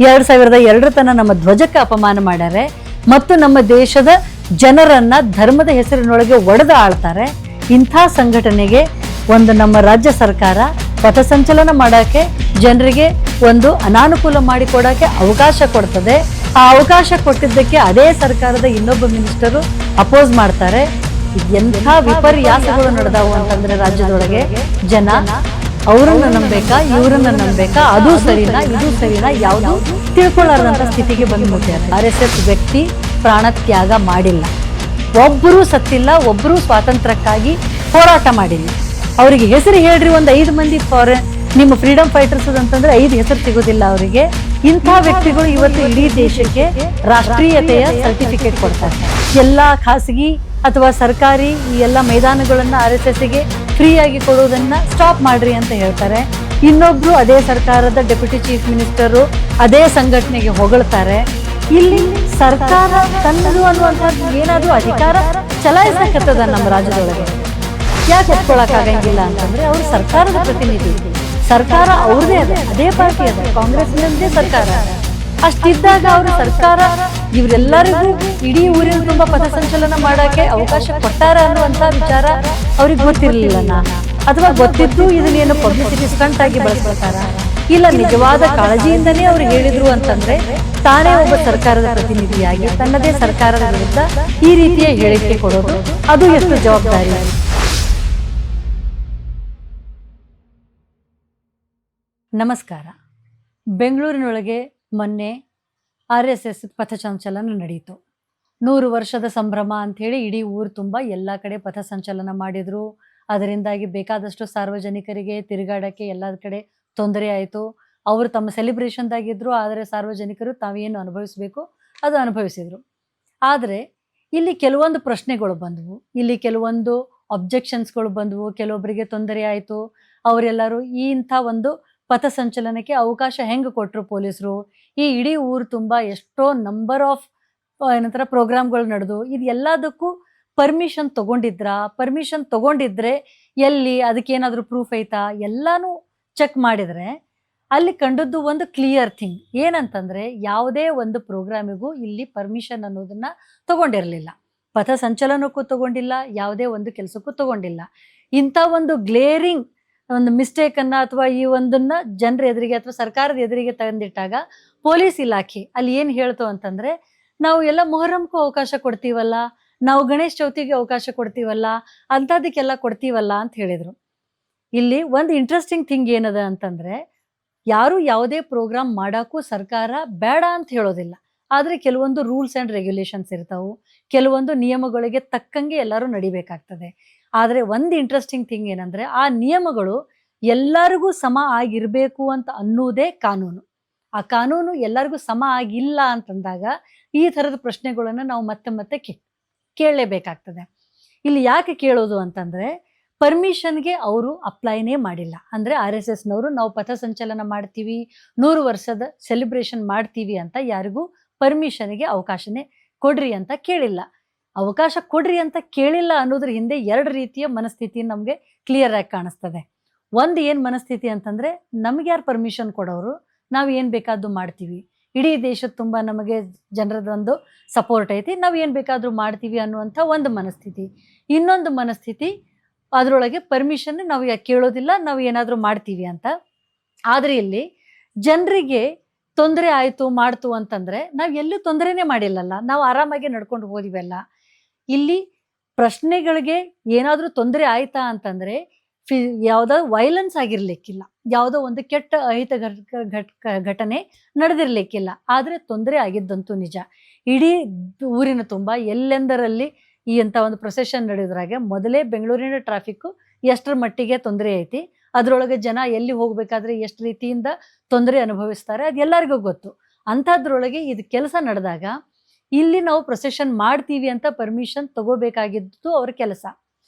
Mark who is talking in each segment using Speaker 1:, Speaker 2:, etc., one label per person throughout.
Speaker 1: 2002 ತನ ನಮ್ಮ ಧ್ವಜಕ್ಕೆ ಅಪಮಾನ ಮಾಡ್ಯಾರೆ ಮತ್ತು ನಮ್ಮ ದೇಶದ ಜನರನ್ನ ಧರ್ಮದ ಹೆಸರಿನೊಳಗೆ ಒಡೆದು ಆಳ್ತಾರೆ. ಇಂಥ ಸಂಘಟನೆಗೆ ಒಂದು ನಮ್ಮ ರಾಜ್ಯ ಸರ್ಕಾರ ಪಥಸಂಚಲನ ಮಾಡಕ್ಕೆ ಜನರಿಗೆ ಒಂದು ಅನಾನುಕೂಲ ಮಾಡಿಕೊಡಕ್ಕೆ ಅವಕಾಶ ಕೊಡ್ತದೆ. ಆ ಅವಕಾಶ ಕೊಟ್ಟಿದ್ದಕ್ಕೆ ಅದೇ ಸರ್ಕಾರದ ಇನ್ನೊಬ್ಬ ಮಿನಿಸ್ಟರು ಅಪೋಸ್ ಮಾಡ್ತಾರೆ. ಎಂಥ ವಿಪರ್ಯಾಸಗಳು ನಡೆದಾವು ಅಂತಂದ್ರೆ ರಾಜ್ಯದೊಳಗೆ ಜನ ಅವರನ್ನ ನಂಬೇಕಾ ಇವ್ರನ್ನ ನಂಬೇಕಾ, ಅದು ಸರಿನಾ ಇದು ಸರಿನಾ ಯಾವುದು ತಿಳ್ಕೊಳ್ಳಾರ್ದಂತ ಸ್ಥಿತಿಗೆ ಬಂದು ಮುಟ್ಟ್ಯಾರೆ. RSS ವ್ಯಕ್ತಿ ಪ್ರಾಣ ತ್ಯಾಗ ಮಾಡಿಲ್ಲ, ಒಬ್ಬರೂ ಸತ್ತಿಲ್ಲ, ಒಬ್ಬರೂ ಸ್ವಾತಂತ್ರ್ಯಕ್ಕಾಗಿ ಹೋರಾಟ ಮಾಡಿಲ್ಲ. ಅವರಿಗೆ ಹೆಸರು ಹೇಳ್ರಿ, ಒಂದು 5 ಮಂದಿ ನಿಮ್ಮ ಫ್ರೀಡಮ್ ಫೈಟರ್ಸ್ ಅಂತಂದ್ರೆ 5 ಹೆಸರು ಸಿಗೋದಿಲ್ಲ ಅವರಿಗೆ. ಇಂಥ ವ್ಯಕ್ತಿಗಳು ಇವತ್ತು ಇಡೀ ದೇಶಕ್ಕೆ ರಾಷ್ಟ್ರೀಯತೆಯ ಸರ್ಟಿಫಿಕೇಟ್ ಕೊಡ್ತಾರೆ. ಎಲ್ಲ ಖಾಸಗಿ ಅಥವಾ ಸರ್ಕಾರಿ ಈ ಎಲ್ಲ ಮೈದಾನಗಳನ್ನ RSSಗೆ ಫ್ರೀಯಾಗಿ ಕೊಡೋದನ್ನ ಸ್ಟಾಪ್ ಮಾಡ್ರಿ ಅಂತ ಹೇಳ್ತಾರೆ. ಇನ್ನೊಬ್ರು ಅದೇ ಸರ್ಕಾರದ ಡೆಪ್ಯೂಟಿ ಚೀಫ್ ಮಿನಿಸ್ಟರು ಅದೇ ಸಂಘಟನೆಗೆ ಹೊಗಳ್ತಾರೆ. ಇಲ್ಲಿ ಸರ್ಕಾರ ತನ್ನದು ಅನ್ನುವಂಥದ್ದು ಏನಾದ್ರೂ ಅಧಿಕಾರ ಚಲಾಯಿಸಕತ್ತದ ನಮ್ಮ ರಾಜ್ಯದೊಳಗೆ. ಯಾಕೆ ಒಪ್ಕೊಳಕ್ಕಾಗಂಗಿಲ್ಲ ಅಂತಂದ್ರೆ ಅವರು ಸರ್ಕಾರದ ಪ್ರತಿನಿಧಿ, ಸರ್ಕಾರ ಅವ್ರದೇ ಅದ, ಅದೇ ಪಾರ್ಟಿ ಅದ, ಕಾಂಗ್ರೆಸ್ನದೇ ಸರ್ಕಾರ. ಅಷ್ಟಿದ್ದಾಗ ಅವರು ಸರ್ಕಾರ ಇವರೆಲ್ಲರಿಗೂ ಇಡೀ ಊರಿನ ತುಂಬಾ ಪಥಸಂಚಲನ ಮಾಡಕ್ಕೆ ಅವಕಾಶ ಕೊಟ್ಟಾರ ಅನ್ನುವಂತ ವಿಚಾರ ಅವ್ರಿಗೆ ಗೊತ್ತಿರ್ಲಿಲ್ಲ, ಅಥವಾ ಗೊತ್ತಿದ್ದು ಇದನ್ನೇನು ಪಬ್ಲಿಸಿಟಿ ಸ್ಟಂಟ್ ಆಗಿ ಬಳಸ್ಕೊತಾರ, ಇಲ್ಲ ನಿಜವಾದ ಕಾಳಜಿಯಿಂದನೇ ಅವ್ರು ಹೇಳಿದ್ರು ಅಂತಂದ್ರೆ ತಾನೇ ಒಬ್ಬ ಸರ್ಕಾರದ ಪ್ರತಿನಿಧಿಯಾಗಿ ತನ್ನದೇ ಸರ್ಕಾರದ ವಿರುದ್ಧ ಈ ರೀತಿಯ ಹೇಳಿಕೆ ಕೊಡೋದು ಅದು ಎಷ್ಟು ಜವಾಬ್ದಾರಿ. ನಮಸ್ಕಾರ. ಬೆಂಗಳೂರಿನೊಳಗೆ ಮೊನ್ನೆ RSS ಪಥಸಂಚಲನ ನಡೆಯಿತು. 100 ವರ್ಷದ ಸಂಭ್ರಮ ಅಂಥೇಳಿ ಇಡೀ ಊರು ತುಂಬ ಎಲ್ಲ ಕಡೆ ಪಥಸಂಚಲನ ಮಾಡಿದ್ರು. ಅದರಿಂದಾಗಿ ಬೇಕಾದಷ್ಟು ಸಾರ್ವಜನಿಕರಿಗೆ ತಿರುಗಾಡಕ್ಕೆ ಎಲ್ಲ ಕಡೆ ತೊಂದರೆ ಆಯಿತು. ಅವರು ತಮ್ಮ ಸೆಲಿಬ್ರೇಷನ್ದಾಗಿದ್ರು, ಆದರೆ ಸಾರ್ವಜನಿಕರು ತಾವೇನು ಅನುಭವಿಸಬೇಕು ಅದು ಅನುಭವಿಸಿದರು. ಆದರೆ ಇಲ್ಲಿ ಕೆಲವೊಂದು ಪ್ರಶ್ನೆಗಳು ಬಂದವು, ಇಲ್ಲಿ ಕೆಲವೊಂದು ಅಬ್ಜೆಕ್ಷನ್ಸ್ಗಳು ಬಂದವು, ಕೆಲವೊಬ್ಬರಿಗೆ ತೊಂದರೆ ಆಯಿತು. ಅವರೆಲ್ಲರೂ ಇಂಥ ಒಂದು ಪಥಸಂಚಲನಕ್ಕೆ ಅವಕಾಶ ಹೆಂಗೆ ಕೊಟ್ಟರು ಪೊಲೀಸರು, ಈ ಇಡೀ ಊರು ತುಂಬ ಎಷ್ಟೋ ನಂಬರ್ ಆಫ್ ಏನಂತಾರೆ ಪ್ರೋಗ್ರಾಮ್ಗಳು ನಡೆದು, ಇದು ಎಲ್ಲದಕ್ಕೂ ಪರ್ಮಿಷನ್ ತೊಗೊಂಡಿದ್ರಾ, ಪರ್ಮಿಷನ್ ತೊಗೊಂಡಿದ್ರೆ ಎಲ್ಲಿ, ಅದಕ್ಕೇನಾದರೂ ಪ್ರೂಫ್ ಐತಾ, ಎಲ್ಲನೂ ಚೆಕ್ ಮಾಡಿದರೆ ಅಲ್ಲಿ ಕಂಡದ್ದು ಒಂದು ಕ್ಲಿಯರ್ ಥಿಂಗ್ ಏನಂತಂದರೆ ಯಾವುದೇ ಒಂದು ಪ್ರೋಗ್ರಾಮಿಗೂ ಇಲ್ಲಿ ಪರ್ಮಿಷನ್ ಅನ್ನೋದನ್ನು ತೊಗೊಂಡಿರಲಿಲ್ಲ. ಪಥಸಂಚಲನಕ್ಕೂ ತೊಗೊಂಡಿಲ್ಲ, ಯಾವುದೇ ಒಂದು ಕೆಲಸಕ್ಕೂ ತೊಗೊಂಡಿಲ್ಲ. ಇಂಥ ಒಂದು ಗ್ಲೇರಿಂಗ್ ಒಂದು ಮಿಸ್ಟೇಕನ್ನು ಅಥವಾ ಈ ಒಂದನ್ನು ಜನರ ಎದುರಿಗೆ ಅಥವಾ ಸರ್ಕಾರದ ಎದುರಿಗೆ ತಂದಿಟ್ಟಾಗ ಪೊಲೀಸ್ ಇಲಾಖೆ ಅಲ್ಲಿ ಏನು ಹೇಳ್ತು ಅಂತಂದರೆ, ನಾವು ಎಲ್ಲ ಮೊಹರಂಗೂ ಅವಕಾಶ ಕೊಡ್ತೀವಲ್ಲ, ನಾವು ಗಣೇಶ ಚೌತಿಗೆ ಅವಕಾಶ ಕೊಡ್ತೀವಲ್ಲ, ಅಂಥದಕ್ಕೆಲ್ಲ ಕೊಡ್ತೀವಲ್ಲ ಅಂತ ಹೇಳಿದರು. ಇಲ್ಲಿ ಒಂದು ಇಂಟ್ರೆಸ್ಟಿಂಗ್ ಥಿಂಗ್ ಏನದ ಅಂತಂದರೆ, ಯಾರು ಯಾವುದೇ ಪ್ರೋಗ್ರಾಮ್ ಮಾಡೋಕ್ಕೂ ಸರ್ಕಾರ ಬೇಡ ಅಂತ ಹೇಳೋದಿಲ್ಲ, ಆದರೆ ಕೆಲವೊಂದು ರೂಲ್ಸ್ ಆ್ಯಂಡ್ ರೆಗ್ಯುಲೇಷನ್ಸ್ ಇರ್ತಾವೆ, ಕೆಲವೊಂದು ನಿಯಮಗಳಿಗೆ ತಕ್ಕಂಗೆ ಎಲ್ಲರೂ ನಡಿಬೇಕಾಗ್ತದೆ. ಆದರೆ ಒಂದು ಇಂಟ್ರೆಸ್ಟಿಂಗ್ ಥಿಂಗ್ ಏನಂದರೆ, ಆ ನಿಯಮಗಳು ಎಲ್ಲರಿಗೂ ಸಮ ಆಗಿರಬೇಕು ಅಂತ ಅನ್ನೋದೇ ಕಾನೂನು. ಆ ಕಾನೂನು ಎಲ್ಲರಿಗೂ ಸಮ ಆಗಿಲ್ಲ ಅಂತಂದಾಗ ಈ ಥರದ ಪ್ರಶ್ನೆಗಳನ್ನು ನಾವು ಮತ್ತೆ ಮತ್ತೆ ಕೇಳಲೇಬೇಕಾಗ್ತದೆ. ಇಲ್ಲಿ ಯಾಕೆ ಕೇಳೋದು ಅಂತಂದರೆ, ಪರ್ಮಿಷನ್ಗೆ ಅವರು ಅಪ್ಲೈನೇ ಮಾಡಿಲ್ಲ. ಅಂದರೆ RSSನವರು ನಾವು ಪಥಸಂಚಲನ ಮಾಡ್ತೀವಿ, 100 ವರ್ಷದ ಸೆಲಿಬ್ರೇಷನ್ ಮಾಡ್ತೀವಿ ಅಂತ ಯಾರಿಗೂ ಪರ್ಮಿಷನ್ಗೆ ಅವಕಾಶನೇ ಕೊಡ್ರಿ ಅಂತ ಕೇಳಿಲ್ಲ. ಅವಕಾಶ ಕೊಡ್ರಿ ಅಂತ ಕೇಳಿಲ್ಲ ಅನ್ನೋದ್ರ ಹಿಂದೆ 2 ರೀತಿಯ ಮನಸ್ಥಿತಿ ನಮಗೆ ಕ್ಲಿಯರ್ ಆಗಿ ಕಾಣಿಸ್ತದೆ. ಒಂದು ಏನು ಮನಸ್ಥಿತಿ ಅಂತಂದರೆ, ನಮ್ಗೆ ಯಾರು ಪರ್ಮಿಷನ್ ಕೊಡೋರು, ನಾವು ಏನು ಬೇಕಾದರೂ ಮಾಡ್ತೀವಿ, ಇಡೀ ದೇಶದ ತುಂಬ ನಮಗೆ ಜನರದೊಂದು ಸಪೋರ್ಟ್ ಐತಿ, ನಾವು ಏನು ಬೇಕಾದರೂ ಮಾಡ್ತೀವಿ ಅನ್ನುವಂಥ ಒಂದು ಮನಸ್ಥಿತಿ. ಇನ್ನೊಂದು ಮನಸ್ಥಿತಿ ಅದರೊಳಗೆ ಪರ್ಮಿಷನ್ ನಾವು ಯಾಕೆ ಕೇಳೋದಿಲ್ಲ, ನಾವು ಏನಾದರೂ ಮಾಡ್ತೀವಿ ಅಂತ. ಆದರೆ ಇಲ್ಲಿ ಜನರಿಗೆ ತೊಂದರೆ ಆಯಿತು ಮಾಡ್ತು ಅಂತಂದರೆ ನಾವು ಎಲ್ಲೂ ತೊಂದರೆನೇ ಮಾಡಿಲ್ಲಲ್ಲ, ನಾವು ಆರಾಮಾಗಿ ನಡ್ಕೊಂಡು ಹೋದಿವಲ್ಲ. ಇಲ್ಲಿ ಪ್ರಶ್ನೆಗಳಿಗೆ ಏನಾದರೂ ತೊಂದರೆ ಆಯ್ತಾ ಅಂತಂದರೆ ಯಾವುದೋ ವೈಲೆನ್ಸ್ ಆಗಿರ್ಲಿಕ್ಕಿಲ್ಲ, ಯಾವುದೋ ಒಂದು ಕೆಟ್ಟ ಅಹಿತ ಘಟನೆ ನಡೆದಿರ್ಲಿಕ್ಕಿಲ್ಲ, ಆದರೆ ತೊಂದರೆ ಆಗಿದ್ದಂತೂ ನಿಜ. ಇಡೀ ಊರಿನ ತುಂಬ ಎಲ್ಲೆಂದರಲ್ಲಿ ಈ ಅಂಥ ಒಂದು ಪ್ರೊಸೆಷನ್ ನಡೆಯೋದ್ರಾಗೆ ಮೊದಲೇ ಬೆಂಗಳೂರಿನ ಟ್ರಾಫಿಕ್ಕು ಎಷ್ಟರ ಮಟ್ಟಿಗೆ ತೊಂದರೆ ಐತಿ, ಅದರೊಳಗೆ ಜನ ಎಲ್ಲಿ ಹೋಗಬೇಕಾದ್ರೆ ಎಷ್ಟು ರೀತಿಯಿಂದ ತೊಂದರೆ ಅನುಭವಿಸ್ತಾರೆ ಅದು ಎಲ್ಲರಿಗೂ ಗೊತ್ತು. ಅಂಥದ್ರೊಳಗೆ ಇದು ಕೆಲಸ ನಡೆದಾಗ ಇಲ್ಲಿ ನಾವು ಪ್ರೊಸೆಷನ್ ಮಾಡ್ತೀವಿ ಅಂತ ಪರ್ಮಿಷನ್ ತಗೋಬೇಕಾಗಿದ್ದು ಅವ್ರ ಕೆಲಸ.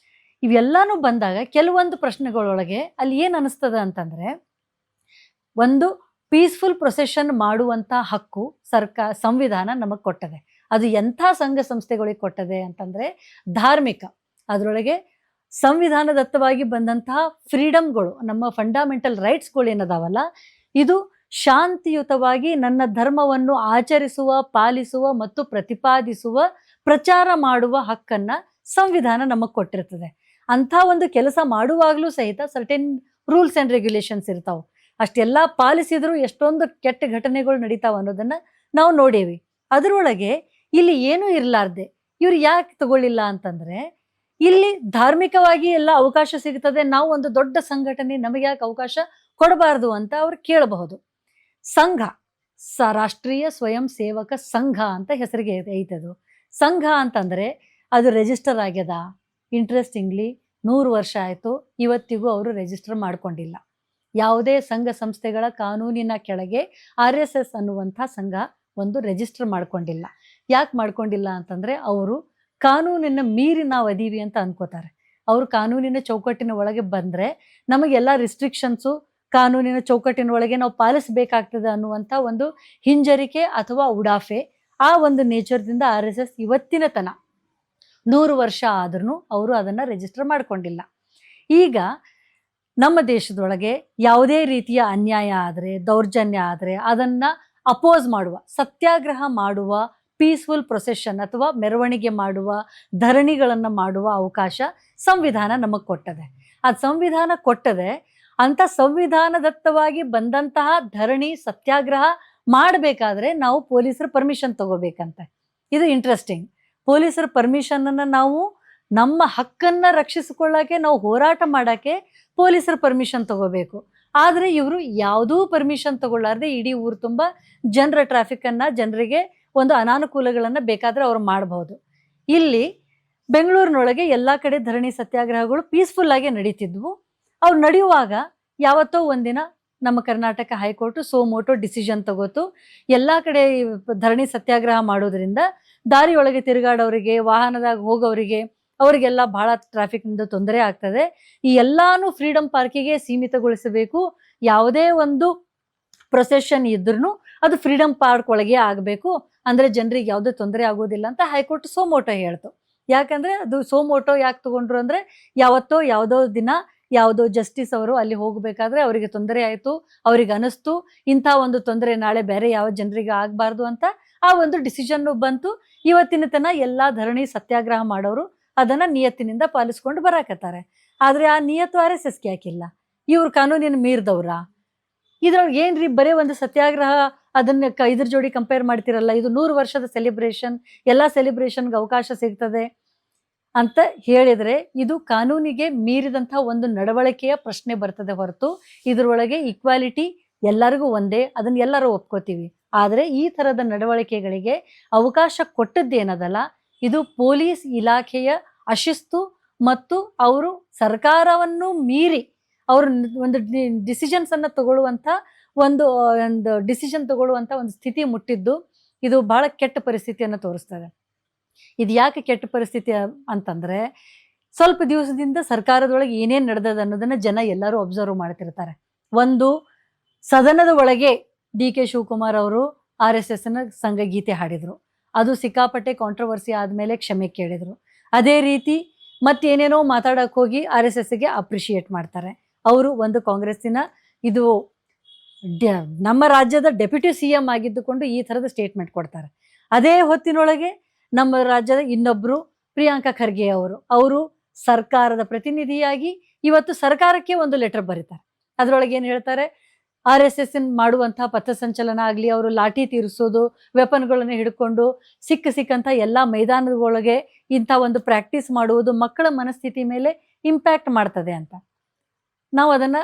Speaker 1: ಇವೆಲ್ಲನೂ ಬಂದಾಗ ಕೆಲವೊಂದು ಪ್ರಶ್ನೆಗಳೊಳಗೆ ಅಲ್ಲಿ ಏನು ಅನಿಸ್ತದ ಅಂತಂದರೆ, ಒಂದು ಪೀಸ್ಫುಲ್ ಪ್ರೊಸೆಷನ್ ಮಾಡುವಂಥ ಹಕ್ಕು ಸಂವಿಧಾನ ನಮಗೆ ಕೊಟ್ಟದೆ. ಅದು ಎಂಥ ಸಂಘ ಸಂಸ್ಥೆಗಳಿಗೆ ಕೊಟ್ಟದೆ ಅಂತಂದರೆ ಧಾರ್ಮಿಕ, ಅದರೊಳಗೆ ಸಂವಿಧಾನದತ್ತವಾಗಿ ಬಂದಂತಹ ಫ್ರೀಡಮ್ಗಳು, ನಮ್ಮ ಫಂಡಮೆಂಟಲ್ ರೈಟ್ಸ್ಗಳು ಏನದಾವಲ್ಲ, ಇದು ಶಾಂತಿಯುತವಾಗಿ ನನ್ನ ಧರ್ಮವನ್ನು ಆಚರಿಸುವ, ಪಾಲಿಸುವ ಮತ್ತು ಪ್ರತಿಪಾದಿಸುವ, ಪ್ರಚಾರ ಮಾಡುವ ಹಕ್ಕನ್ನ ಸಂವಿಧಾನ ನಮಗೆ ಕೊಟ್ಟಿರ್ತದೆ. ಅಂಥ ಒಂದು ಕೆಲಸ ಮಾಡುವಾಗಲೂ ಸಹಿತ ಸರ್ಟೆನ್ ರೂಲ್ಸ್ ಆ್ಯಂಡ್ ರೆಗ್ಯುಲೇಷನ್ಸ್ ಇರ್ತಾವೆ. ಅಷ್ಟೆಲ್ಲ ಪಾಲಿಸಿದ್ರು ಎಷ್ಟೊಂದು ಕೆಟ್ಟ ಘಟನೆಗಳು ನಡೀತಾವೆ ಅನ್ನೋದನ್ನ ನಾವು ನೋಡೇವಿ. ಅದರೊಳಗೆ ಇಲ್ಲಿ ಏನೂ ಇರಲಾರ್ದೆ ಇವ್ರು ಯಾಕೆ ತಗೊಳ್ಳಿಲ್ಲ ಅಂತಂದ್ರೆ, ಇಲ್ಲಿ ಧಾರ್ಮಿಕವಾಗಿ ಎಲ್ಲ ಅವಕಾಶ ಸಿಗ್ತದೆ, ನಾವು ಒಂದು ದೊಡ್ಡ ಸಂಘಟನೆ, ನಮಗೆ ಯಾಕೆ ಅವಕಾಶ ಕೊಡಬಾರ್ದು ಅಂತ ಅವ್ರು ಕೇಳಬಹುದು. ಸಂಘ, ರಾಷ್ಟ್ರೀಯ ಸ್ವಯಂ ಸೇವಕ ಸಂಘ ಅಂತ ಹೆಸರಿಗೆ ಐತದು. ಸಂಘ ಅಂತಂದ್ರೆ ಅದು ರಿಜಿಸ್ಟರ್ ಆಗ್ಯದ. ಇಂಟ್ರೆಸ್ಟಿಂಗ್ಲಿ 100 ವರ್ಷ ಆಯಿತು, ಇವತ್ತಿಗೂ ಅವರು ರಿಜಿಸ್ಟರ್ ಮಾಡ್ಕೊಂಡಿಲ್ಲ. ಯಾವುದೇ ಸಂಘ ಸಂಸ್ಥೆಗಳ ಕಾನೂನಿನ ಕೆಳಗೆ RSS ಅನ್ನುವಂಥ ಸಂಘ ಒಂದು ರಿಜಿಸ್ಟರ್ ಮಾಡ್ಕೊಂಡಿಲ್ಲ. ಯಾಕೆ ಮಾಡ್ಕೊಂಡಿಲ್ಲ ಅಂತಂದ್ರೆ, ಅವರು ಕಾನೂನಿನ ಮೀರಿ ನಾವು ಅದೀವಿ ಅಂತ ಅನ್ಕೋತಾರೆ. ಅವರು ಕಾನೂನಿನ ಚೌಕಟ್ಟಿನ ಒಳಗೆ ಬಂದ್ರೆ ನಮಗೆಲ್ಲ ರಿಸ್ಟ್ರಿಕ್ಷನ್ಸು ಕಾನೂನಿನ ಚೌಕಟ್ಟಿನ ಒಳಗೆ ನಾವು ಪಾಲಿಸಬೇಕಾಗ್ತದೆ ಅನ್ನುವಂಥ ಒಂದು ಹಿಂಜರಿಕೆ ಅಥವಾ ಉಡಾಫೆ, ಆ ಒಂದು ನೇಚರ್ದಿಂದ RSS ಇವತ್ತಿನ ತನ 100 ವರ್ಷ ಆದ್ರೂ ಅವರು ಅದನ್ನು ರಿಜಿಸ್ಟರ್ ಮಾಡ್ಕೊಂಡಿಲ್ಲ. ಈಗ ನಮ್ಮ ದೇಶದೊಳಗೆ ಯಾವುದೇ ರೀತಿಯ ಅನ್ಯಾಯ ಆದರೆ, ದೌರ್ಜನ್ಯ ಆದರೆ ಅದನ್ನು ಅಪೋಸ್ ಮಾಡುವ, ಸತ್ಯಾಗ್ರಹ ಮಾಡುವ, ಪೀಸ್ಫುಲ್ ಪ್ರೊಸೆಷನ್ ಅಥವಾ ಮೆರವಣಿಗೆ ಮಾಡುವ, ಧರಣಿಗಳನ್ನು ಮಾಡುವ ಅವಕಾಶ ಸಂವಿಧಾನ ನಮಗೆ ಕೊಟ್ಟದೆ. ಅದು ಸಂವಿಧಾನ ಕೊಟ್ಟದೆ. ಅಂಥ ಸಂವಿಧಾನದತ್ತವಾಗಿ ಬಂದಂತಹ ಧರಣಿ, ಸತ್ಯಾಗ್ರಹ ಮಾಡಬೇಕಾದ್ರೆ ನಾವು ಪೊಲೀಸರ ಪರ್ಮಿಷನ್ ತಗೋಬೇಕಂತೆ. ಇದು ಇಂಟ್ರೆಸ್ಟಿಂಗ್. ಪೊಲೀಸರ ಪರ್ಮಿಷನನ್ನು ನಾವು ನಮ್ಮ ಹಕ್ಕನ್ನು ರಕ್ಷಿಸಿಕೊಳ್ಳೋಕೆ, ನಾವು ಹೋರಾಟ ಮಾಡೋಕ್ಕೆ ಪೊಲೀಸರ ಪರ್ಮಿಷನ್ ತಗೋಬೇಕು. ಆದರೆ ಇವರು ಯಾವುದೂ ಪರ್ಮಿಷನ್ ತಗೊಳ್ಳಾರ್ದೆ ಇಡೀ ಊರು ತುಂಬ ಜನರ ಟ್ರಾಫಿಕನ್ನು, ಜನರಿಗೆ ಒಂದು ಅನಾನುಕೂಲಗಳನ್ನು ಬೇಕಾದರೆ ಅವ್ರು ಮಾಡಬಹುದು. ಇಲ್ಲಿ ಬೆಂಗಳೂರಿನೊಳಗೆ ಎಲ್ಲ ಕಡೆ ಧರಣಿ ಸತ್ಯಾಗ್ರಹಗಳು ಪೀಸ್ಫುಲ್ಲಾಗಿ ನಡೀತಿದ್ವು. ಅವ್ರು ನಡೆಯುವಾಗ ಯಾವತ್ತೋ ಒಂದಿನ ನಮ್ಮ ಕರ್ನಾಟಕ ಹೈಕೋರ್ಟು ಸೋಮೋಟೋ ಡಿಸಿಷನ್ ತಗೋತು. ಎಲ್ಲ ಕಡೆ ಧರಣಿ ಸತ್ಯಾಗ್ರಹ ಮಾಡೋದ್ರಿಂದ ದಾರಿಯೊಳಗೆ ತಿರುಗಾಡೋರಿಗೆ, ವಾಹನದಾಗ ಹೋಗೋರಿಗೆ, ಅವರಿಗೆಲ್ಲ ಬಹಳ ಟ್ರಾಫಿಕ್ನಿಂದ ತೊಂದರೆ ಆಗ್ತದೆ. ಈ ಎಲ್ಲಾನು ಫ್ರೀಡಮ್ ಪಾರ್ಕಿಗೆ ಸೀಮಿತಗೊಳಿಸಬೇಕು. ಯಾವುದೇ ಒಂದು ಪ್ರೊಸೆಷನ್ ಇದ್ರೂ ಅದು ಫ್ರೀಡಮ್ ಪಾರ್ಕ್ ಒಳಗೆ ಆಗಬೇಕು, ಅಂದರೆ ಜನರಿಗೆ ಯಾವುದೇ ತೊಂದರೆ ಆಗೋದಿಲ್ಲ ಅಂತ ಹೈಕೋರ್ಟ್ ಸೋಮೋಟೋ ಹೇಳ್ತು. ಯಾಕಂದರೆ ಅದು ಸೋಮೋಟೋ ಯಾಕೆ ತಗೊಂಡ್ರು ಅಂದರೆ, ಯಾವತ್ತೋ ಯಾವುದೋ ದಿನ ಯಾವುದೋ ಜಸ್ಟಿಸ್ ಅವರು ಅಲ್ಲಿ ಹೋಗಬೇಕಾದ್ರೆ ಅವರಿಗೆ ತೊಂದರೆ ಆಯಿತು, ಅವ್ರಿಗೆ ಅನಿಸ್ತು ಇಂಥ ಒಂದು ತೊಂದರೆ ನಾಳೆ ಬೇರೆ ಯಾವ ಜನರಿಗೆ ಆಗಬಾರ್ದು ಅಂತ ಆ ಒಂದು ಡಿಸಿಷನ್ನು ಬಂತು. ಇವತ್ತಿನ ತನಕ ಎಲ್ಲ ಧರಣಿ ಸತ್ಯಾಗ್ರಹ ಮಾಡೋರು ಅದನ್ನು ನಿಯತ್ತಿನಿಂದ ಪಾಲಿಸ್ಕೊಂಡು ಬರಾಕತ್ತಾರೆ. ಆದರೆ ಆ ನಿಯತ್ತು RSSಗೆ ಯಾಕಿಲ್ಲ? ಇವ್ರು ಕಾನೂನಿನ ಮೀರಿದವ್ರ? ಇದ್ರೊಳಗೆ ಏನ್ರಿ ಬರೀ ಒಂದು ಸತ್ಯಾಗ್ರಹ ಅದನ್ನು ಇದ್ರ ಜೋಡಿ ಕಂಪೇರ್ ಮಾಡ್ತಿರಲ್ಲ, ಇದು 100 ವರ್ಷದ ಸೆಲೆಬ್ರೇಷನ್, ಎಲ್ಲ ಸೆಲೆಬ್ರೇಷನ್ಗೆ ಅವಕಾಶ ಸಿಗ್ತದೆ ಅಂತ ಹೇಳಿದರೆ ಇದು ಕಾನೂನಿಗೆ ಮೀರಿದಂಥ ಒಂದು ನಡವಳಿಕೆಯ ಪ್ರಶ್ನೆ ಬರ್ತದೆ ಹೊರತು ಇದರೊಳಗೆ ಈಕ್ವಾಲಿಟಿ ಎಲ್ಲರಿಗೂ ಒಂದೇ, ಅದನ್ನು ಎಲ್ಲರೂ ಒಪ್ಕೋತೀವಿ. ಆದರೆ ಈ ಥರದ ನಡವಳಿಕೆಗಳಿಗೆ ಅವಕಾಶ ಕೊಟ್ಟದ್ದೇನದಲ್ಲ, ಇದು ಪೊಲೀಸ್ ಇಲಾಖೆಯ ಅಶಿಸ್ತು ಮತ್ತು ಅವರು ಸರ್ಕಾರವನ್ನು ಮೀರಿ ಅವರು ಒಂದು ಡಿಸಿಷನ್ಸನ್ನು ತಗೊಳ್ಳುವಂಥ ಒಂದು ಡಿಸಿಷನ್ ತಗೊಳ್ಳುವಂಥ ಒಂದು ಸ್ಥಿತಿ ಮುಟ್ಟಿದ್ದು ಇದು ಭಾಳ ಕೆಟ್ಟ ಪರಿಸ್ಥಿತಿಯನ್ನು ತೋರಿಸ್ತದೆ. ಇದು ಯಾಕೆ ಕೆಟ್ಟ ಪರಿಸ್ಥಿತಿ ಅಂತಂದರೆ, ಸ್ವಲ್ಪ ದಿವಸದಿಂದ ಸರ್ಕಾರದೊಳಗೆ ಏನೇನು ನಡೆದದ ಅನ್ನೋದನ್ನು ಜನ ಎಲ್ಲರೂ ಅಬ್ಸರ್ವ್ ಮಾಡ್ತಿರ್ತಾರೆ. ಒಂದು, ಸದನದ ಒಳಗೆ DK ಶಿವಕುಮಾರ್ ಅವರು RSSನ ಸಂಘಗೀತೆ ಹಾಡಿದರು. ಅದು ಸಿಕ್ಕಾಪಟ್ಟೆ ಕಾಂಟ್ರವರ್ಸಿ ಆದಮೇಲೆ ಕ್ಷಮೆ ಕೇಳಿದರು. ಅದೇ ರೀತಿ ಮತ್ತೇನೇನೋ ಮಾತಾಡೋಕೆ ಹೋಗಿ RSSಗೆ ಅಪ್ರಿಷಿಯೇಟ್ ಮಾಡ್ತಾರೆ. ಅವರು ಒಂದು ಕಾಂಗ್ರೆಸ್ಸಿನ ಇದು ನಮ್ಮ ರಾಜ್ಯದ ಡೆಪ್ಯೂಟಿ CM ಆಗಿದ್ದುಕೊಂಡು ಈ ಥರದ ಸ್ಟೇಟ್ಮೆಂಟ್ ಕೊಡ್ತಾರೆ. ಅದೇ ಹೊತ್ತಿನೊಳಗೆ ನಮ್ಮ ರಾಜ್ಯದ ಇನ್ನೊಬ್ಬರು ಪ್ರಿಯಾಂಕಾ ಖರ್ಗೆ ಅವರು ಸರ್ಕಾರದ ಪ್ರತಿನಿಧಿಯಾಗಿ ಇವತ್ತು ಸರ್ಕಾರಕ್ಕೆ ಒಂದು ಲೆಟರ್ ಬರೀತಾರೆ. ಅದರೊಳಗೆ ಏನು ಹೇಳ್ತಾರೆ, RSS ಮಾಡುವಂಥ ಪಥಸಂಚಲನ ಆಗಲಿ, ಅವರು ಲಾಠಿ ತೀರಿಸೋದು, ವೆಪನ್ಗಳನ್ನು ಹಿಡ್ಕೊಂಡು ಸಿಕ್ಕಂಥ ಎಲ್ಲ ಮೈದಾನದೊಳಗೆ ಇಂಥ ಒಂದು ಪ್ರಾಕ್ಟೀಸ್ ಮಾಡುವುದು ಮಕ್ಕಳ ಮನಸ್ಥಿತಿ ಮೇಲೆ ಇಂಪ್ಯಾಕ್ಟ್ ಮಾಡ್ತದೆ ಅಂತ ನಾವು ಅದನ್ನು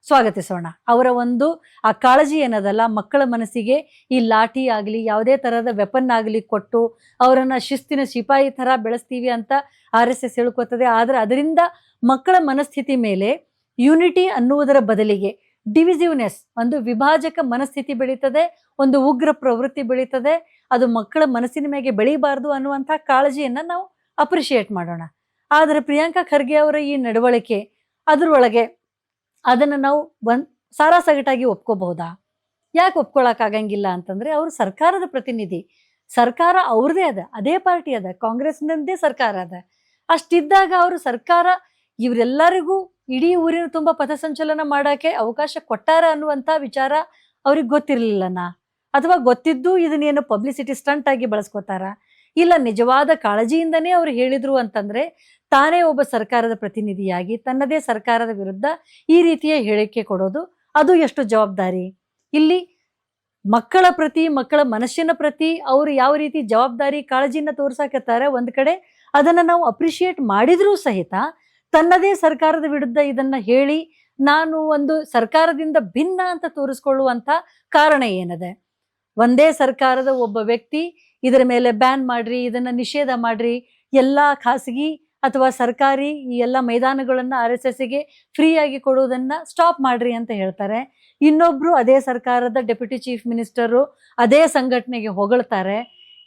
Speaker 1: ಸ್ವಾಗತಿಸೋಣ. ಅವರ ಒಂದು ಆ ಕಾಳಜಿ ಏನದಲ್ಲ, ಮಕ್ಕಳ ಮನಸ್ಸಿಗೆ ಈ ಲಾಠಿ ಆಗಲಿ ಯಾವುದೇ ಥರದ ವೆಪನ್ ಆಗಲಿ ಕೊಟ್ಟು ಅವರನ್ನು ಶಿಸ್ತಿನ ಸಿಪಾಯಿ ಥರ ಬೆಳೆಸ್ತೀವಿ ಅಂತ RSS ಹೇಳ್ಕೊತದೆ. ಆದರೆ ಅದರಿಂದ ಮಕ್ಕಳ ಮನಸ್ಥಿತಿ ಮೇಲೆ ಯೂನಿಟಿ ಅನ್ನುವುದರ ಬದಲಿಗೆ ಡಿವಿಸಿವ್ನೆಸ್, ಒಂದು ವಿಭಾಜಕ ಮನಸ್ಥಿತಿ ಬೆಳೀತದೆ, ಒಂದು ಉಗ್ರ ಪ್ರವೃತ್ತಿ ಬೆಳೀತದೆ. ಅದು ಮಕ್ಕಳ ಮನಸ್ಸಿನ ಮೇಲೆ ಬೆಳೀಬಾರ್ದು ಅನ್ನುವಂಥ ಕಾಳಜಿಯನ್ನು ನಾವು ಅಪ್ರಿಷಿಯೇಟ್ ಮಾಡೋಣ. ಆದರೆ ಪ್ರಿಯಾಂಕಾ ಖರ್ಗೆ ಅವರ ಈ ನಡವಳಿಕೆ ಅದರೊಳಗೆ ಅದನ್ನು ನಾವು ಸಾರಾಸಗಟಾಗಿ ಒಪ್ಕೋಬಹುದಾ? ಯಾಕೆ ಒಪ್ಕೊಳ್ಳೋಕ್ಕಾಗಂಗಿಲ್ಲ ಅಂತಂದರೆ, ಅವರು ಸರ್ಕಾರದ ಪ್ರತಿನಿಧಿ, ಸರ್ಕಾರ ಅವ್ರದ್ದೇ ಅದ, ಅದೇ ಪಾರ್ಟಿ ಅದ, ಕಾಂಗ್ರೆಸ್ನದ್ದೇ ಸರ್ಕಾರ ಅದ. ಅಷ್ಟಿದ್ದಾಗ ಅವರು ಸರ್ಕಾರ ಇವರೆಲ್ಲರಿಗೂ ಇಡೀ ಊರಿನ ತುಂಬ ಪಥಸಂಚಲನ ಮಾಡೋಕ್ಕೆ ಅವಕಾಶ ಕೊಟ್ಟಾರ ಅನ್ನುವಂಥ ವಿಚಾರ ಅವ್ರಿಗೆ ಗೊತ್ತಿರಲಿಲ್ಲನಾ? ಅಥವಾ ಗೊತ್ತಿದ್ದು ಇದನ್ನೇನು ಪಬ್ಲಿಸಿಟಿ ಸ್ಟಂಟ್ ಆಗಿ ಬಳಸ್ಕೋತಾರ? ಇಲ್ಲ ನಿಜವಾದ ಕಾಳಜಿಯಿಂದನೇ ಅವ್ರು ಹೇಳಿದ್ರು ಅಂತಂದ್ರೆ ತಾನೇ ಒಬ್ಬ ಸರ್ಕಾರದ ಪ್ರತಿನಿಧಿಯಾಗಿ ತನ್ನದೇ ಸರ್ಕಾರದ ವಿರುದ್ಧ ಈ ರೀತಿಯ ಹೇಳಿಕೆ ಕೊಡೋದು ಅದು ಎಷ್ಟು ಜವಾಬ್ದಾರಿ? ಇಲ್ಲಿ ಮಕ್ಕಳ ಪ್ರತಿ, ಮಕ್ಕಳ ಮನಸ್ಸಿನ ಪ್ರತಿ ಅವರು ಯಾವ ರೀತಿ ಜವಾಬ್ದಾರಿ ಕಾಳಜಿನ ತೋರ್ಸಾಕತ್ತಾರೆ ಒಂದ್ ಕಡೆ, ಅದನ್ನ ನಾವು ಅಪ್ರಿಶಿಯೇಟ್ ಮಾಡಿದ್ರೂ ಸಹಿತ ತನ್ನದೇ ಸರ್ಕಾರದ ವಿರುದ್ಧ ಇದನ್ನ ಹೇಳಿ ನಾನು ಒಂದು ಸರ್ಕಾರದಿಂದ ಭಿನ್ನ ಅಂತ ತೋರಿಸ್ಕೊಳ್ಳುವಂತ ಕಾರಣ ಏನದೆ? ಒಂದೇ ಸರ್ಕಾರದ ಒಬ್ಬ ವ್ಯಕ್ತಿ ಇದರ ಮೇಲೆ ಬ್ಯಾನ್ ಮಾಡ್ರಿ, ಇದನ್ನ ನಿಷೇಧ ಮಾಡ್ರಿ, ಎಲ್ಲಾ ಖಾಸಗಿ ಅಥವಾ ಸರ್ಕಾರಿ ಈ ಎಲ್ಲ ಮೈದಾನಗಳನ್ನ RSSಗೆ ಫ್ರೀ ಆಗಿ ಕೊಡುವುದನ್ನ ಸ್ಟಾಪ್ ಮಾಡ್ರಿ ಅಂತ ಹೇಳ್ತಾರೆ. ಇನ್ನೊಬ್ರು ಅದೇ ಸರ್ಕಾರದ ಡೆಪ್ಯೂಟಿ ಚೀಫ್ ಮಿನಿಸ್ಟರು ಅದೇ ಸಂಘಟನೆಗೆ ಹೊಗಳ್ತಾರೆ.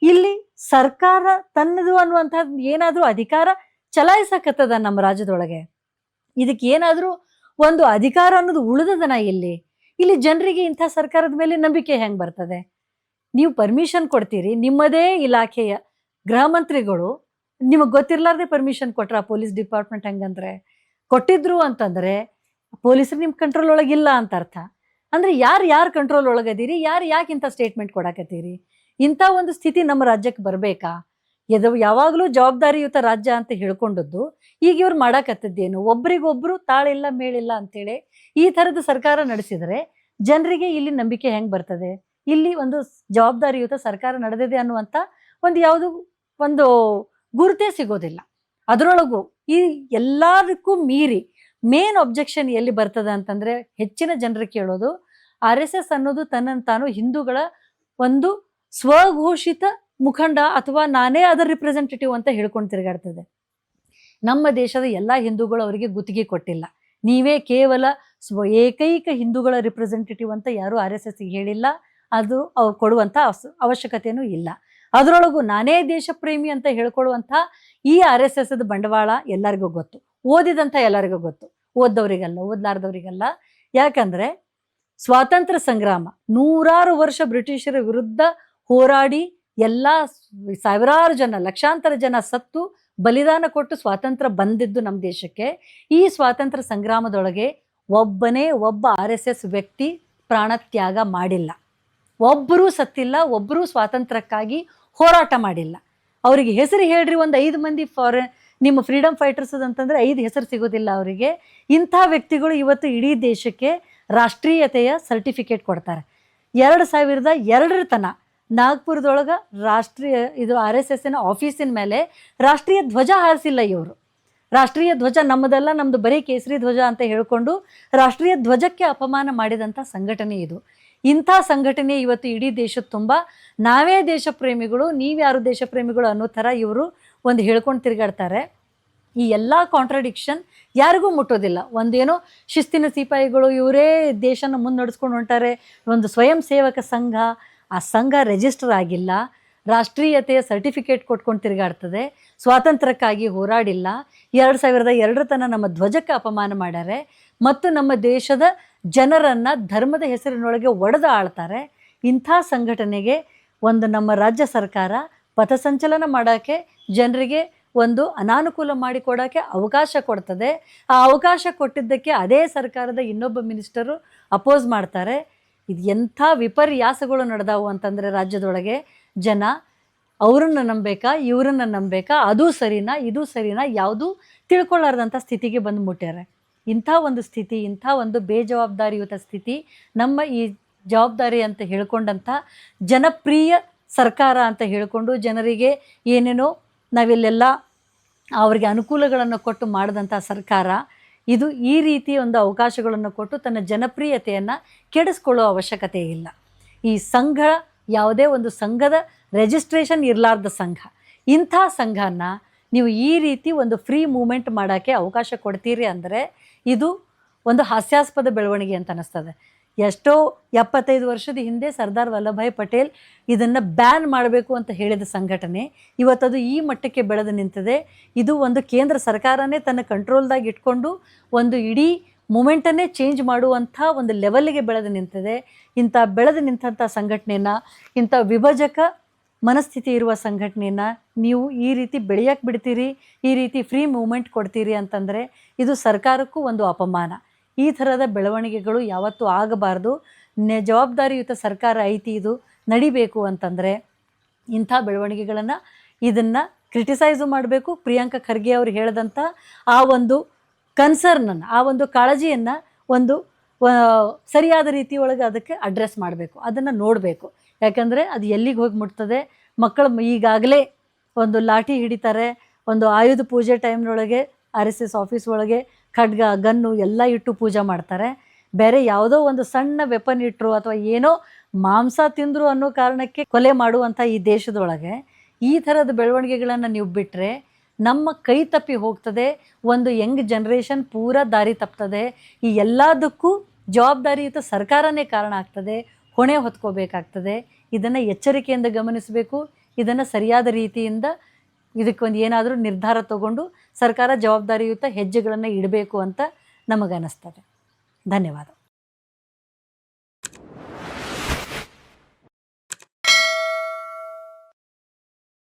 Speaker 1: ಇಲ್ಲಿ ಸರ್ಕಾರ ತನ್ನದು ಅನ್ನುವಂಥದ್ದು ಏನಾದ್ರೂ ಅಧಿಕಾರ ಚಲಾಯಿಸಕತ್ತದ ನಮ್ಮ ರಾಜ್ಯದೊಳಗೆ? ಇದಕ್ಕೆ ಏನಾದ್ರೂ ಒಂದು ಅಧಿಕಾರ ಅನ್ನೋದು ಉಳಿದದನ ಇಲ್ಲಿ ಜನರಿಗೆ ಇಂಥ ಸರ್ಕಾರದ ಮೇಲೆ ನಂಬಿಕೆ ಹೆಂಗ್ ಬರ್ತದೆ? ನೀವು ಪರ್ಮಿಷನ್ ಕೊಡ್ತೀರಿ, ನಿಮ್ಮದೇ ಇಲಾಖೆಯ ಗೃಹ ಮಂತ್ರಿಗಳು ನಿಮಗೆ ಗೊತ್ತಿರ್ಲಾರ್ದೆ ಪರ್ಮಿಷನ್ ಕೊಟ್ರ ಪೊಲೀಸ್ ಡಿಪಾರ್ಟ್ಮೆಂಟ್ ಹಂಗಂದ್ರೆ? ಕೊಟ್ಟಿದ್ರು ಅಂತಂದ್ರೆ ಪೊಲೀಸರು ನಿಮ್ ಕಂಟ್ರೋಲ್ ಒಳಗಿಲ್ಲ ಅಂತ ಅರ್ಥ. ಅಂದ್ರೆ ಯಾರು ಕಂಟ್ರೋಲ್ ಒಳಗದೀರಿ, ಯಾಕೆ ಇಂಥ ಸ್ಟೇಟ್ಮೆಂಟ್ ಕೊಡಾಕತ್ತೀರಿ? ಇಂಥ ಒಂದು ಸ್ಥಿತಿ ನಮ್ಮ ರಾಜ್ಯಕ್ಕೆ ಬರ್ಬೇಕಾ? ಇದು ಯಾವಾಗಲೂ ಜವಾಬ್ದಾರಿಯುತ ರಾಜ್ಯ ಅಂತ ಹೇಳ್ಕೊಂಡದ್ದು ಈಗ ಇವ್ರು ಮಾಡಾಕತ್ತಿದ್ದೇನು? ಒಬ್ರಿಗೊಬ್ರು ತಾಳಿಲ್ಲ ಮೇಳಿಲ್ಲ ಅಂತೇಳಿ ಈ ಥರದ ಸರ್ಕಾರ ನಡೆಸಿದರೆ ಜನರಿಗೆ ಇಲ್ಲಿ ನಂಬಿಕೆ ಹೆಂಗ್ ಬರ್ತದೆ? ಇಲ್ಲಿ ಒಂದು ಜವಾಬ್ದಾರಿಯುತ ಸರ್ಕಾರ ನಡೆದಿದೆ ಅನ್ನುವಂಥ ಒಂದು ಗುರುತೇ ಸಿಗೋದಿಲ್ಲ. ಅದರೊಳಗೂ ಈ ಎಲ್ಲದಕ್ಕೂ ಮೀರಿ ಮೇನ್ ಅಬ್ಜೆಕ್ಷನ್ ಎಲ್ಲಿ ಬರ್ತದೆ ಅಂತಂದ್ರೆ ಹೆಚ್ಚಿನ ಜನರು ಕೇಳೋದು RSS ಅನ್ನೋದು ತನ್ನನ್ನು ತಾನು ಹಿಂದೂಗಳ ಒಂದು ಸ್ವಘೋಷಿತ ಮುಖಂಡ ಅಥವಾ ನಾನೇ ಅದರ ರಿಪ್ರೆಸೆಂಟೇಟಿವ್ ಅಂತ ಹೇಳ್ಕೊಂಡು ತಿರುಗಾಡ್ತದೆ. ನಮ್ಮ ದೇಶದ ಎಲ್ಲಾ ಹಿಂದೂಗಳು ಅವರಿಗೆ ಗುತ್ತಿಗೆ ಕೊಟ್ಟಿಲ್ಲ. ನೀವೇ ಕೇವಲ ಏಕೈಕ ಹಿಂದೂಗಳ ರಿಪ್ರೆಸೆಂಟೇಟಿವ್ ಅಂತ ಯಾರು RSSಗೆ ಹೇಳಿಲ್ಲ. ಅದು ಅವ್ರು ಕೊಡುವಂಥ ಅವಶ್ಯಕತೆಯೂ ಇಲ್ಲ. ಅದರೊಳಗೂ ನಾನೇ ದೇಶ ಪ್ರೇಮಿ ಅಂತ ಹೇಳ್ಕೊಳ್ಳುವಂಥ ಈ RSSದ ಬಂಡವಾಳ ಎಲ್ಲರಿಗೂ ಗೊತ್ತು, ಓದಿದಂಥ ಎಲ್ಲರಿಗೂ ಗೊತ್ತು, ಓದ್ದವರಿಗಲ್ಲ, ಓದ್ಲಾರ್ದವ್ರಿಗಲ್ಲ. ಯಾಕಂದ್ರೆ ಸ್ವಾತಂತ್ರ್ಯ ಸಂಗ್ರಾಮ 100 ವರ್ಷ ಬ್ರಿಟಿಷರ ವಿರುದ್ಧ ಹೋರಾಡಿ ಸಾವಿರಾರು ಜನ, ಲಕ್ಷಾಂತರ ಜನ ಸತ್ತು ಬಲಿದಾನ ಕೊಟ್ಟು ಸ್ವಾತಂತ್ರ್ಯ ಬಂದಿದ್ದು ನಮ್ಮ ದೇಶಕ್ಕೆ. ಈ ಸ್ವಾತಂತ್ರ್ಯ ಸಂಗ್ರಾಮದೊಳಗೆ ಒಬ್ಬ RSS ವ್ಯಕ್ತಿ ಪ್ರಾಣತ್ಯಾಗ ಮಾಡಿಲ್ಲ, ಒಬ್ಬರೂ ಸತ್ತಿಲ್ಲ, ಒಬ್ಬರೂ ಸ್ವಾತಂತ್ರ್ಯಕ್ಕಾಗಿ ಹೋರಾಟ ಮಾಡಿಲ್ಲ. ಅವರಿಗೆ ಹೆಸರು ಹೇಳ್ರಿ, ಒಂದು 5 ಮಂದಿ ನಿಮ್ಮ ಫ್ರೀಡಮ್ ಫೈಟರ್ಸ್ ಅಂತಂದ್ರೆ 5 ಹೆಸರು ಸಿಗೋದಿಲ್ಲ ಅವರಿಗೆ. ಇಂಥ ವ್ಯಕ್ತಿಗಳು ಇವತ್ತು ಇಡೀ ದೇಶಕ್ಕೆ ರಾಷ್ಟ್ರೀಯತೆಯ ಸರ್ಟಿಫಿಕೇಟ್ ಕೊಡ್ತಾರೆ. 2002 ತನ ನಾಗ್ಪುರದೊಳಗ RSSನ ಆಫೀಸಿನ ಮೇಲೆ ರಾಷ್ಟ್ರೀಯ ಧ್ವಜ ಹಾರಿಸಿಲ್ಲ ಇವರು. ರಾಷ್ಟ್ರೀಯ ಧ್ವಜ ನಮ್ಮದಲ್ಲ, ನಮ್ದು ಬರೀ ಕೇಸರಿ ಧ್ವಜ ಅಂತ ಹೇಳ್ಕೊಂಡು ರಾಷ್ಟ್ರೀಯ ಧ್ವಜಕ್ಕೆ ಅಪಮಾನ ಮಾಡಿದಂಥ ಸಂಘಟನೆ ಇದು. ಇಂಥ ಸಂಘಟನೆ ಇವತ್ತು ಇಡೀ ದೇಶದ ತುಂಬ ನಾವೇ ದೇಶ ಪ್ರೇಮಿಗಳು, ನೀವ್ಯಾರು ದೇಶ ಪ್ರೇಮಿಗಳು ಅನ್ನೋ ಥರ ಇವರು ಒಂದು ಹೇಳ್ಕೊಂಡು ತಿರುಗಾಡ್ತಾರೆ. ಈ ಎಲ್ಲ ಕಾಂಟ್ರಡಿಕ್ಷನ್ ಯಾರಿಗೂ ಮುಟ್ಟೋದಿಲ್ಲ. ಒಂದೇನೋ ಶಿಸ್ತಿನ ಸಿಪಾಯಿಗಳು ಇವರೇ ದೇಶನ ಮುನ್ನಡೆಸ್ಕೊಂಡು ಹೊಂಟಾರೆ. ಒಂದು ಸ್ವಯಂ ಸೇವಕ ಸಂಘ, ಆ ಸಂಘ ರಿಜಿಸ್ಟರ್ ಆಗಿಲ್ಲ, ರಾಷ್ಟ್ರೀಯತೆಯ ಸರ್ಟಿಫಿಕೇಟ್ ಕೊಟ್ಕೊಂಡು ತಿರುಗಾಡ್ತದೆ, ಸ್ವಾತಂತ್ರ್ಯಕ್ಕಾಗಿ ಹೋರಾಡಿಲ್ಲ, 2002 ತನ ನಮ್ಮ ಧ್ವಜಕ್ಕೆ ಅಪಮಾನ ಮಾಡ್ಯಾರೆ ಮತ್ತು ನಮ್ಮ ದೇಶದ ಜನರನ್ನು ಧರ್ಮದ ಹೆಸರಿನೊಳಗೆ ಒಡೆದು ಆಳ್ತಾರೆ. ಇಂಥ ಸಂಘಟನೆಗೆ ನಮ್ಮ ರಾಜ್ಯ ಸರ್ಕಾರ ಪಥಸಂಚಲನ ಮಾಡೋಕ್ಕೆ, ಜನರಿಗೆ ಒಂದು ಅನಾನುಕೂಲ ಮಾಡಿಕೊಡೋಕ್ಕೆ ಅವಕಾಶ ಕೊಡ್ತದೆ. ಆ ಅವಕಾಶ ಕೊಟ್ಟಿದ್ದಕ್ಕೆ ಅದೇ ಸರ್ಕಾರದ ಇನ್ನೊಬ್ಬ ಮಿನಿಸ್ಟರು ಅಪೋಸ್ ಮಾಡ್ತಾರೆ. ಇದು ಎಂಥ ವಿಪರ್ಯಾಸಗಳು ನಡೆದಾವು ಅಂತಂದರೆ ರಾಜ್ಯದೊಳಗೆ ಜನ ಅವರನ್ನು ನಂಬೇಕಾ, ಇವರನ್ನು ನಂಬೇಕಾ, ಅದು ಸರಿನಾ ಇದು ಸರಿನಾ ಯಾವುದೂ ತಿಳ್ಕೊಳ್ಳಾರ್ದಂಥ ಸ್ಥಿತಿಗೆ ಬಂದು ಮುಟ್ಟ್ಯಾರೆ. ಇಂಥ ಒಂದು ಸ್ಥಿತಿ, ಇಂಥ ಒಂದು ಬೇಜವಾಬ್ದಾರಿಯುತ ಸ್ಥಿತಿ ನಮ್ಮ ಈ ಜವಾಬ್ದಾರಿ ಅಂತ ಹೇಳ್ಕೊಂಡಂಥ ಜನಪ್ರಿಯ ಸರ್ಕಾರ ಅಂತ ಹೇಳಿಕೊಂಡು ಜನರಿಗೆ ಏನೇನೋ ನಾವಿಲ್ಲೆಲ್ಲ ಅವರಿಗೆ ಅನುಕೂಲಗಳನ್ನು ಕೊಟ್ಟು ಮಾಡಿದಂಥ ಸರ್ಕಾರ ಇದು ಈ ರೀತಿ ಒಂದು ಅವಕಾಶಗಳನ್ನು ಕೊಟ್ಟು ತನ್ನ ಜನಪ್ರಿಯತೆಯನ್ನು ಕೆಡಿಸ್ಕೊಳ್ಳೋ ಅವಶ್ಯಕತೆ ಇಲ್ಲ. ಈ ಸಂಘ ಯಾವುದೇ ಒಂದು ಸಂಘದ ರಿಜಿಸ್ಟ್ರೇಷನ್ ಇರಲಾರ್ದ ಸಂಘ, ಇಂಥ ಸಂಘನ ನೀವು ಈ ರೀತಿ ಒಂದು ಫ್ರೀ ಮೂವ್ಮೆಂಟ್ ಮಾಡೋಕ್ಕೆ ಅವಕಾಶ ಕೊಡ್ತೀರಿ ಅಂದರೆ ಇದು ಒಂದು ಹಾಸ್ಯಾಸ್ಪದ ಬೆಳವಣಿಗೆ ಅಂತ ಅನ್ನಿಸ್ತದೆ. ಎಷ್ಟೋ 75 ವರ್ಷದ ಹಿಂದೆ ಸರ್ದಾರ್ ವಲ್ಲಭಾಯ್ ಪಟೇಲ್ ಇದನ್ನು ಬ್ಯಾನ್ ಮಾಡಬೇಕು ಅಂತ ಹೇಳಿದ ಸಂಘಟನೆ ಇವತ್ತದು ಈ ಮಟ್ಟಕ್ಕೆ ಬೆಳೆದು ನಿಂತಿದೆ. ಇದು ಒಂದು ಕೇಂದ್ರ ಸರ್ಕಾರನೇ ತನ್ನ ಕಂಟ್ರೋಲ್ದಾಗ ಇಟ್ಕೊಂಡು ಒಂದು ಇಡೀ ಮೂಮೆಂಟನ್ನೇ ಚೇಂಜ್ ಮಾಡುವಂಥ ಒಂದು ಲೆವೆಲ್ಗೆ ಬೆಳೆದು ನಿಂತಿದೆ. ಇಂಥ ಬೆಳೆದು ನಿಂತಹ ಸಂಘಟನೆನ, ಇಂಥ ವಿಭಜಕ ಮನಸ್ಥಿತಿ ಇರುವ ಸಂಘಟನೆನ ನೀವು ಈ ರೀತಿ ಬೆಳೆಯಕ್ಕೆ ಬಿಡ್ತೀರಿ, ಈ ರೀತಿ ಫ್ರೀ ಮೂವ್ಮೆಂಟ್ ಕೊಡ್ತೀರಿ ಅಂತಂದರೆ ಇದು ಸರ್ಕಾರಕ್ಕೂ ಒಂದು ಅಪಮಾನ. ಈ ಥರದ ಬೆಳವಣಿಗೆಗಳು ಯಾವತ್ತೂ ಆಗಬಾರ್ದು. ಜವಾಬ್ದಾರಿಯುತ ಸರ್ಕಾರ ಐತಿ, ಇದು ನಡಿಬೇಕು ಅಂತಂದರೆ ಇಂಥ ಬೆಳವಣಿಗೆಗಳನ್ನು ಇದನ್ನು ಕ್ರಿಟಿಸೈಸು ಮಾಡಬೇಕು. ಪ್ರಿಯಾಂಕಾ ಖರ್ಗೆ ಅವರು ಹೇಳಿದಂಥ ಆ ಒಂದು ಕನ್ಸರ್ನನ್ನು, ಆ ಒಂದು ಕಾಳಜಿಯನ್ನು ಒಂದು ಸರಿಯಾದ ರೀತಿಯೊಳಗೆ ಅದಕ್ಕೆ ಅಡ್ರೆಸ್ ಮಾಡಬೇಕು, ಅದನ್ನು ನೋಡಬೇಕು. ಯಾಕಂದರೆ ಅದು ಎಲ್ಲಿಗೆ ಹೋಗಿ ಮುಟ್ತದೆ. ಮಕ್ಕಳು ಈಗಾಗಲೇ ಒಂದು ಲಾಠಿ ಹಿಡಿತಾರೆ, ಒಂದು ಆಯುಧ ಪೂಜೆ ಟೈಮ್ನೊಳಗೆ RSS ಆಫೀಸ್ ಒಳಗೆ ಖಡ್ಗ ಗನ್ನು ಎಲ್ಲ ಇಟ್ಟು ಪೂಜೆ ಮಾಡ್ತಾರೆ. ಬೇರೆ ಯಾವುದೋ ಒಂದು ಸಣ್ಣ ವೆಪನ್ ಇಟ್ಟರು ಅಥವಾ ಏನೋ ಮಾಂಸ ತಿಂದರು ಅನ್ನೋ ಕಾರಣಕ್ಕೆ ಕೊಲೆ ಮಾಡುವಂಥ ಈ ದೇಶದೊಳಗೆ ಈ ಥರದ ಬೆಳವಣಿಗೆಗಳನ್ನು ನೀವು ಬಿಟ್ಟರೆ ನಮ್ಮ ಕೈ ತಪ್ಪಿ ಹೋಗ್ತದೆ. ಒಂದು ಯಂಗ್ ಜನ್ರೇಷನ್ ಪೂರ ದಾರಿ ತಪ್ತದೆ. ಈ ಎಲ್ಲದಕ್ಕೂ ಜವಾಬ್ದಾರಿಯುತ ಸರ್ಕಾರನೇ ಕಾರಣ ಆಗ್ತದೆ, ಹೊಣೆ ಹೊತ್ಕೋಬೇಕಾಗ್ತದೆ. ಇದನ್ನು ಎಚ್ಚರಿಕೆಯಿಂದ ಗಮನಿಸಬೇಕು. ಇದನ್ನು ಸರಿಯಾದ ರೀತಿಯಿಂದ ಇದಕ್ಕೊಂದು ಏನಾದರೂ ನಿರ್ಧಾರ ತಗೊಂಡು ಸರ್ಕಾರ ಜವಾಬ್ದಾರಿಯುತ ಹೆಜ್ಜೆಗಳನ್ನು ಇಡಬೇಕು ಅಂತ ನಮಗನ್ನಿಸ್ತದೆ. ಧನ್ಯವಾದ.